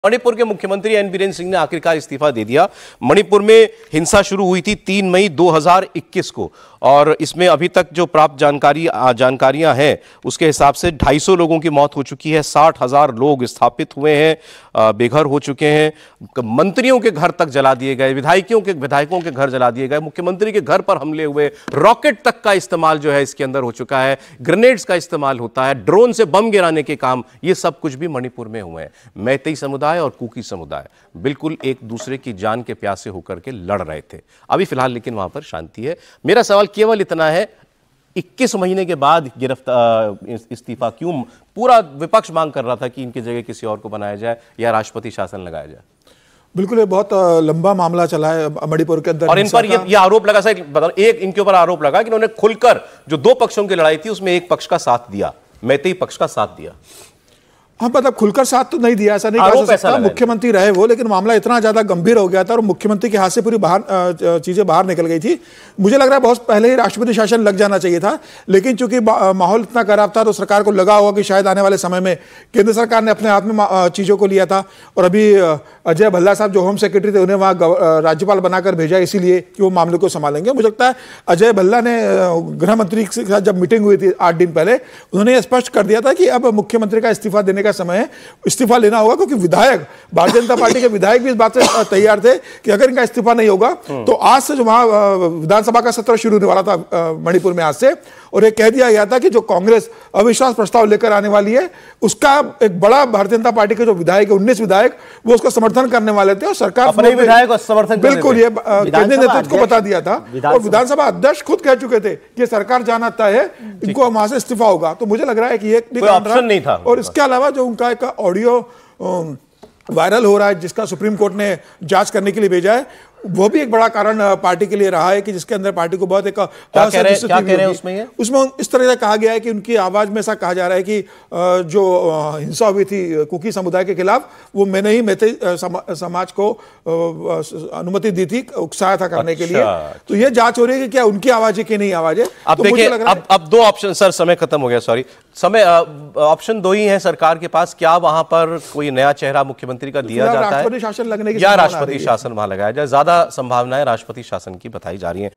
मणिपुर के मुख्यमंत्री एन बीरेन सिंह ने आखिरकार इस्तीफा दे दिया। मणिपुर में हिंसा शुरू हुई थी 3 मई 2021 को और इसमें अभी तक जो प्राप्त जानकारियां हैं उसके हिसाब से 250 लोगों की मौत हो चुकी है, 60,000 लोग स्थापित हुए हैं, बेघर हो चुके हैं, मंत्रियों के घर तक जला दिए गए, विधायकों के घर जला दिए गए, मुख्यमंत्री के घर पर हमले हुए, रॉकेट तक का इस्तेमाल जो है इसके अंदर हो चुका है, ग्रेनेड्स का इस्तेमाल होता है, ड्रोन से बम गिराने के काम, ये सब कुछ भी मणिपुर में हुए हैं। मैतेई समुदाय और कुकी समुदाय बिल्कुल एक दूसरे की जान के प्यासे होकर के लड़ रहे थे। अभी फिलहाल लेकिन वहां पर शांति है। मेरा सवाल केवल इतना है, 21 महीने के बाद इस्तीफा क्यों? पूरा विपक्ष मांग कर रहा था कि इनकी जगह किसी और को बनाया जाए या राष्ट्रपति शासन लगाया जाए। बिल्कुल, ये बहुत लंबा मामला चला है मणिपुर के अंदर। और इन पर ये आरोप लगा, एक इनके ऊपर आरोप लगा कि इन्होंने खुलकर जो 2 पक्षों की लड़ाई थी उसमें एक पक्ष का साथ दिया, मैतेई पक्ष का साथ दिया। हाँ, मतलब खुलकर साथ तो नहीं दिया, ऐसा नहीं कह सकता। मुख्यमंत्री रहे वो, लेकिन मामला इतना ज्यादा गंभीर हो गया था और मुख्यमंत्री के हाथ से पूरी चीजें बाहर निकल गई थी। मुझे लग रहा है बहुत पहले ही राष्ट्रपति शासन लग जाना चाहिए था, लेकिन चूंकि माहौल इतना खराब था तो सरकार को लगा होगा कि शायद आने वाले समय में केंद्र सरकार ने अपने हाथ में चीजों को लिया था। और अभी अजय भल्ला साहब जो होम सेक्रेटरी थे उन्हें वहाँ राज्यपाल बनाकर भेजा इसीलिए कि वो मामले को संभालेंगे। मुझे लगता है अजय भल्ला ने गृह मंत्री के साथ जब मीटिंग हुई थी 8 दिन पहले, उन्होंने यह स्पष्ट कर दिया था कि अब मुख्यमंत्री का इस्तीफा देने का समय है, इस्तीफा लेना होगा, क्योंकि विधायक, भारतीय जनता पार्टी के विधायक भी इस बात से तैयार थे कि अगर इनका इस्तीफा नहीं होगा तो आज से जो वहां विधानसभा का सत्र शुरू होने वाला था मणिपुर में आज से, और ये कह दिया गया था कि जो कांग्रेस अविश्वास प्रस्ताव लेकर आने वाली है उसका एक बड़ा भारतीय जनता पार्टी के जो विधायक है 19 विधायक वो उसका समर्थन करने वाले थे और सरकार अपने विधायक को समर्थन बिल्कुल ये केंद्रीय नेतृत्व को बता दिया था और विधानसभा अध्यक्ष खुद कह चुके थे कि सरकार जाना तय है, इनको वहां से इस्तीफा होगा। तो मुझे लग रहा है कि ये ऑप्शन नहीं था। और इसके अलावा जो उनका एक ऑडियो वायरल हो रहा है जिसका सुप्रीम कोर्ट ने जांच करने के लिए भेजा है, वो भी एक बड़ा कारण पार्टी के लिए रहा है कि जिसके अंदर पार्टी को बहुत एक क्या कह रहे हैं उसमें इस तरह से कहा गया है कि उनकी आवाज में ऐसा कहा जा रहा है कि जो हिंसा हुई थी कुकी समुदाय के खिलाफ वो मैंने ही मैतेई समाज को अनुमति दी थी, उकसाया था करने के लिए। तो ये जांच हो रही है कि क्या उनकी आवाज है कि नहीं आवाज है। अब देखिए, अब 2 ऑप्शन, सर समय खत्म हो गया, सॉरी, ऑप्शन 2 ही है सरकार के पास। क्या वहां पर कोई नया चेहरा मुख्यमंत्री का दिया जाता है राष्ट्रपति शासन लगने की या राष्ट्रपति शासन वहां लगाया जाए? ज्यादा संभावनाएं राष्ट्रपति शासन की बताई जा रही हैं।